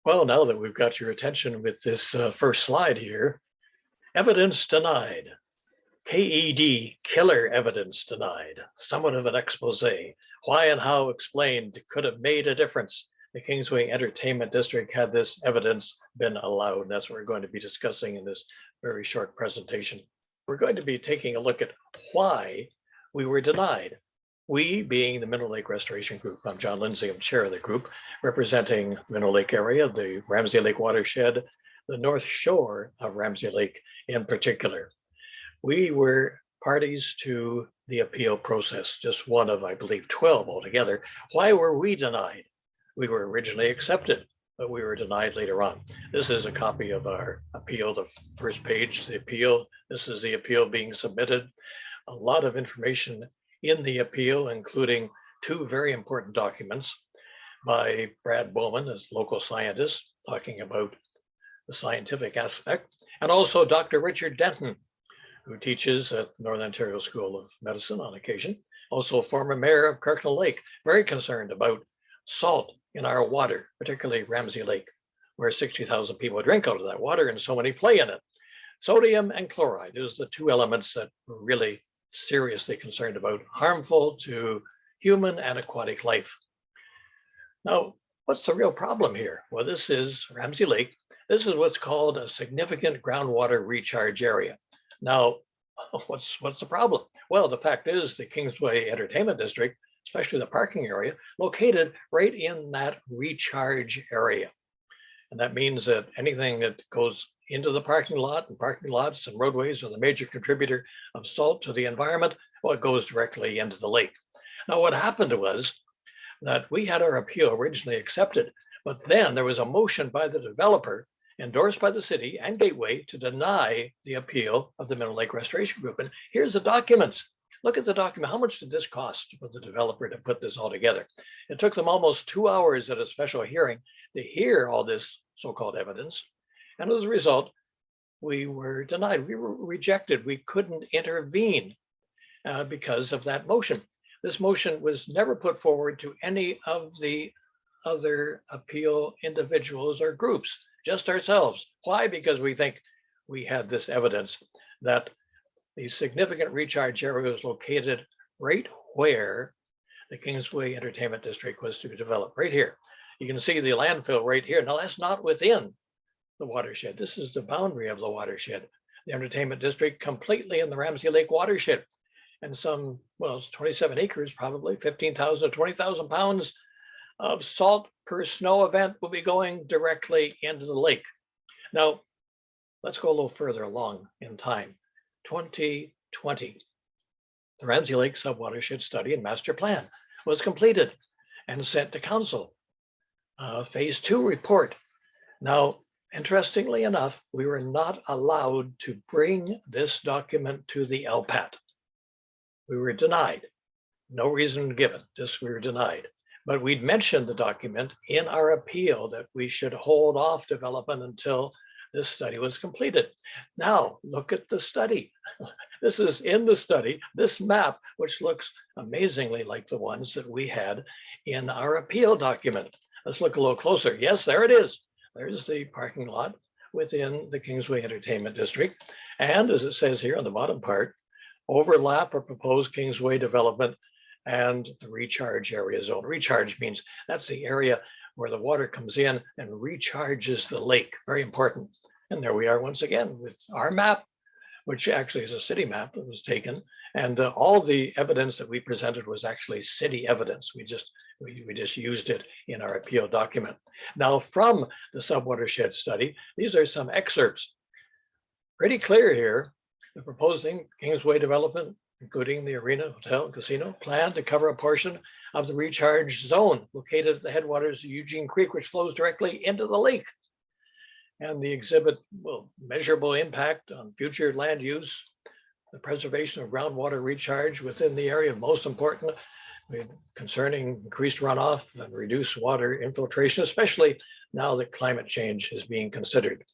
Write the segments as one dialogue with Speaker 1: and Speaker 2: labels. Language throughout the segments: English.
Speaker 1: Well, now that we've got your attention with this first slide here, evidence denied. KED, killer evidence denied. Somewhat of an expose. Why and how explained could have made a difference. The Kingsway Entertainment District had this evidence been allowed. And that's what we're going to be discussing in this very short presentation. We're going to be taking a look at why we were denied. We being the Mineral Lake Restoration Group. I'm John Lindsay, I'm chair of the group, representing the Mineral Lake area, the Ramsey Lake watershed, the north shore of Ramsey Lake in particular. We were parties to the appeal process, just one of, I believe, 12 altogether. Why were we denied? We were originally accepted, but we were denied later on. This is a copy of our appeal, the first page, the appeal. This is the appeal being submitted. A lot of information in the appeal, including two very important documents by Brad Bowman, as local scientist, talking about the scientific aspect, and also Dr. Richard Denton, who teaches at Northern Ontario School of Medicine on occasion, also former mayor of Kirkland Lake, very concerned about salt in our water, particularly Ramsey Lake, where 60,000 people drink out of that water and so many play in it. Sodium and chloride, those are the two elements that we're really seriously concerned about, harmful to human and aquatic life. Now, what's the real problem here? Well, this is Ramsey Lake. This is what's called a significant groundwater recharge area. Now, what's the problem? Well, the fact is the Kingsway Entertainment District, especially the parking area, located right in that recharge area. And that means that anything that goes into the parking lot, and parking lots and roadways are the major contributor of salt to the environment, well, it goes directly into the lake. Now, what happened was that we had our appeal originally accepted, but then there was a motion by the developer endorsed by the city and Gateway to deny the appeal of the Mineral Lake Restoration Group. And here's the documents. Look at the document. How much did this cost for the developer to put this all together? It took them almost 2 hours at a special hearing to hear all this so-called evidence. And as a result, we were denied. We were rejected. We couldn't intervene because of that motion. This motion was never put forward to any of the other appeal individuals or groups, just ourselves. Why? Because we think we had this evidence that the significant recharge area was located right where the Kingsway Entertainment District was to be developed, right here. You can see the landfill right here. Now, that's not within the watershed. This is the boundary of the watershed. The Entertainment District completely in the Ramsey Lake watershed. And some, well, it's 27 acres, probably 15,000 to 20,000 pounds of salt per snow event will be going directly into the lake. Now, let's go a little further along in time. 2020, the Ramsey Lake Subwatershed Study and Master Plan was completed and sent to council. Phase 2 report. Now, interestingly enough, we were not allowed to bring this document to the LPAT. We were denied. No reason given, just we were denied. But we'd mentioned the document in our appeal that we should hold off development until this study was completed. Now, look at the study. This is in the study, this map, which looks amazingly like the ones that we had in our appeal document. Let's look a little closer. Yes, there it is. There's the parking lot within the Kingsway Entertainment District. And as it says here on the bottom part, overlap or proposed Kingsway development and the recharge area zone. Recharge means that's the area where the water comes in and recharges the lake. Very important. And there we are once again with our map, which actually is a city map that was taken. And all the evidence that we presented was actually city evidence. We just used it in our appeal document. Now, from the subwatershed study, these are some excerpts. Pretty clear here. The proposing Kingsway development, including the arena, hotel, casino, plan to cover a portion of the recharge zone located at the headwaters of Eugene Creek, which flows directly into the lake. And the exhibit will measurable impact on future land use, the preservation of groundwater recharge within the area, most important, concerning increased runoff and reduced water infiltration, especially now that climate change is being considered.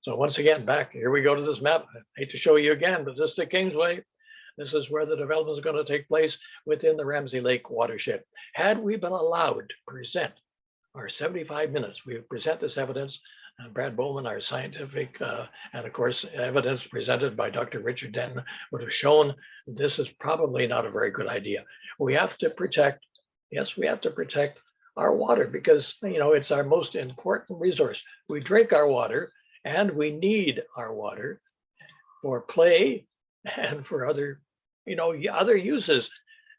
Speaker 1: So once again, back, here we go to this map. I hate to show you again, but this is the Kingsway. This is where the development is going to take place within the Ramsey Lake watershed. Had we been allowed to present our 75 minutes. We present this evidence, and Brad Bowman, our scientific, and of course, evidence presented by Dr. Richard Denton would have shown this is probably not a very good idea. We have to protect, yes, we have to protect our water because, it's our most important resource. We drink our water and we need our water for play and for other, other uses.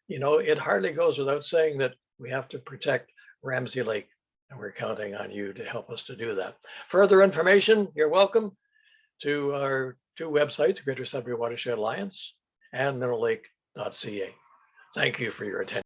Speaker 1: It hardly goes without saying that we have to protect Ramsey Lake, and we're counting on you to help us to do that. Further information, you're welcome to our two websites, Greater Sudbury Watershed Alliance and minerallake.ca. Thank you for your attention.